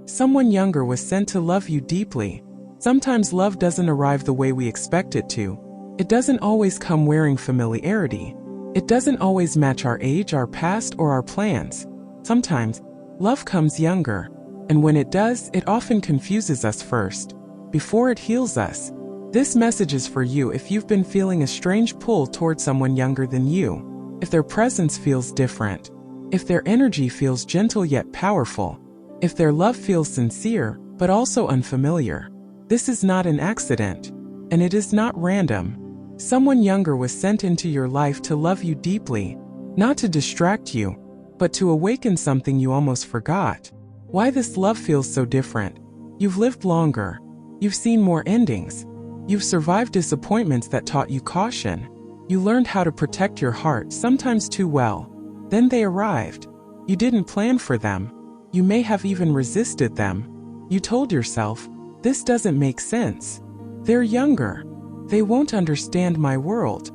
Someone younger was sent to love you deeply. Sometimes love doesn't arrive the way we expect it to. It doesn't always come wearing familiarity. It doesn't always match our age, our past, or our plans. Sometimes, love comes younger. And when it does, it often confuses us first, before it heals us. This message is for you if you've been feeling a strange pull toward someone younger than you. If their presence feels different. If their energy feels gentle yet powerful. If their love feels sincere, but also unfamiliar. This is not an accident. And it is not random. Someone younger was sent into your life to love you deeply, not to distract you, but to awaken something you almost forgot. Why this love feels so different? You've lived longer. You've seen more endings. You've survived disappointments that taught you caution. You learned how to protect your heart, sometimes too well. Then they arrived. You didn't plan for them. You may have even resisted them. You told yourself, this doesn't make sense. They're younger. They won't understand my world.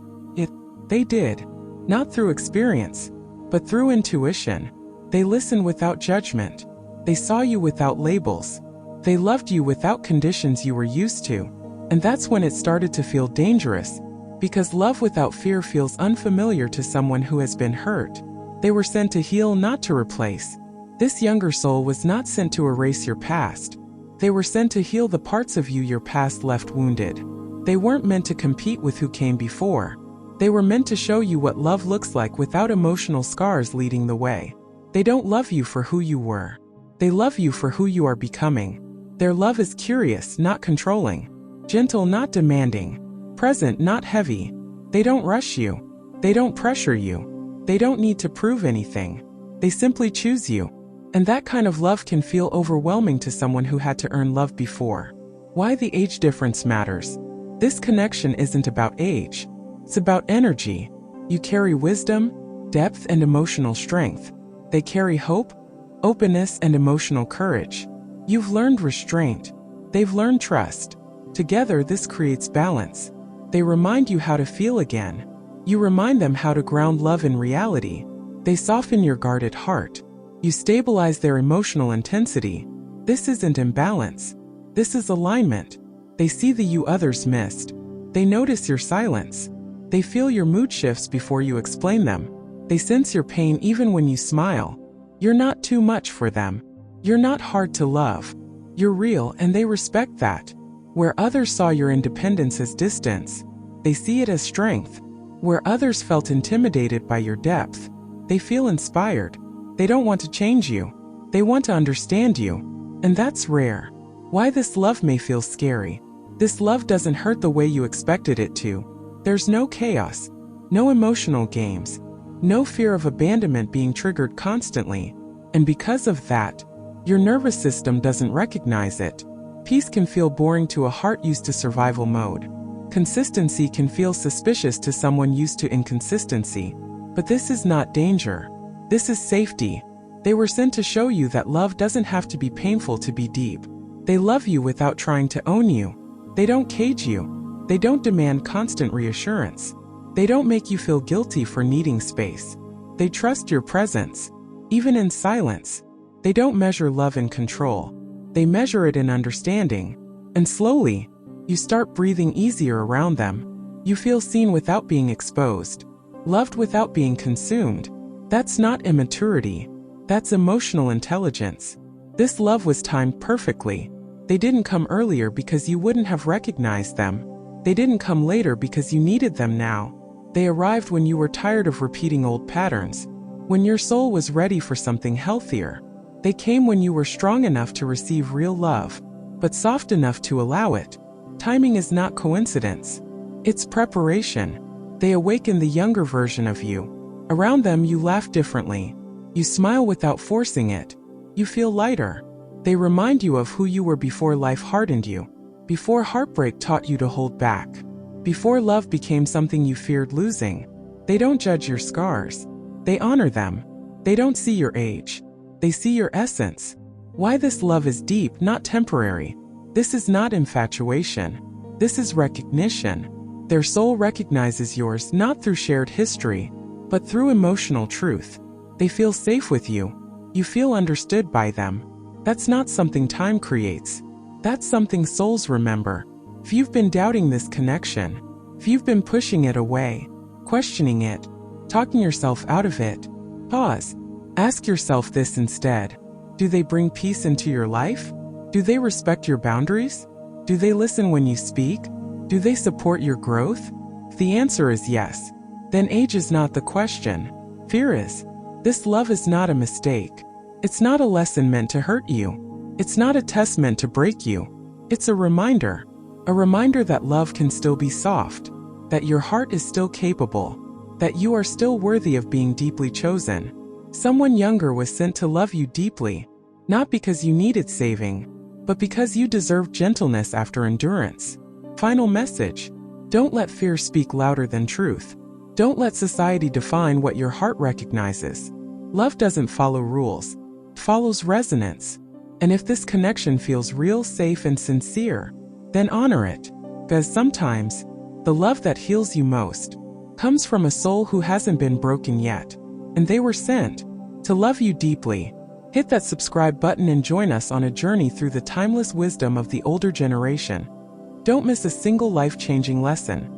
They did. Not through experience, but through intuition. They listened without judgment. They saw you without labels. They loved you without conditions you were used to. And that's when it started to feel dangerous, because love without fear feels unfamiliar to someone who has been hurt. They were sent to heal, not to replace. This younger soul was not sent to erase your past. They were sent to heal the parts of you your past left wounded. They weren't meant to compete with who came before. They were meant to show you what love looks like without emotional scars leading the way. They don't love you for who you were. They love you for who you are becoming. Their love is curious, not controlling. Gentle, not demanding. Present, not heavy. They don't rush you. They don't pressure you. They don't need to prove anything. They simply choose you. And that kind of love can feel overwhelming to someone who had to earn love before. Why the age difference matters. This connection isn't about age. It's about energy. You carry wisdom, depth, and emotional strength. They carry hope, openness, and emotional courage. You've learned restraint. They've learned trust. Together, this creates balance. They remind you how to feel again. You remind them how to ground love in reality. They soften your guarded heart. You stabilize their emotional intensity. This isn't imbalance. This is alignment. They see the you others missed. They notice your silence. They feel your mood shifts before you explain them. They sense your pain even when you smile. You're not too much for them. You're not hard to love. You're real, and they respect that. Where others saw your independence as distance, they see it as strength. Where others felt intimidated by your depth, they feel inspired. They don't want to change you. They want to understand you. And that's rare. Why this love may feel scary. This love doesn't hurt the way you expected it to. There's no chaos, no emotional games, no fear of abandonment being triggered constantly. And because of that, your nervous system doesn't recognize it. Peace can feel boring to a heart used to survival mode. Consistency can feel suspicious to someone used to inconsistency. But this is not danger. This is safety. They were sent to show you that love doesn't have to be painful to be deep. They love you without trying to own you. They don't cage you. They don't demand constant reassurance. They don't make you feel guilty for needing space. They trust your presence, even in silence. They don't measure love in control. They measure it in understanding. And slowly, you start breathing easier around them. You feel seen without being exposed, loved without being consumed. That's not immaturity. That's emotional intelligence. This love was timed perfectly. They didn't come earlier because you wouldn't have recognized them. They didn't come later because you needed them now. They arrived when you were tired of repeating old patterns, when your soul was ready for something healthier. They came when you were strong enough to receive real love, but soft enough to allow it. Timing is not coincidence. It's preparation. They awaken the younger version of you. Around them, you laugh differently. You smile without forcing it. You feel lighter. They remind you of who you were before life hardened you, before heartbreak taught you to hold back, before love became something you feared losing. They don't judge your scars. They honor them. They don't see your age. They see your essence. Why this love is deep, not temporary. This is not infatuation. This is recognition. Their soul recognizes yours not through shared history, but through emotional truth. They feel safe with you. You feel understood by them. That's not something time creates. That's something souls remember. If you've been doubting this connection, if you've been pushing it away, questioning it, talking yourself out of it, pause. Ask yourself this instead. Do they bring peace into your life? Do they respect your boundaries? Do they listen when you speak? Do they support your growth? If the answer is yes, then age is not the question. Fear is. This love is not a mistake. It's not a lesson meant to hurt you. It's not a test meant to break you. It's a reminder that love can still be soft, that your heart is still capable, that you are still worthy of being deeply chosen. Someone younger was sent to love you deeply, not because you needed saving, but because you deserved gentleness after endurance. Final message. Don't let fear speak louder than truth. Don't let society define what your heart recognizes. Love doesn't follow rules. It follows resonance. And if this connection feels real, safe, and sincere, then honor it. Because sometimes, the love that heals you most comes from a soul who hasn't been broken yet, and they were sent to love you deeply. Hit that subscribe button and join us on a journey through the timeless wisdom of the older generation. Don't miss a single life-changing lesson.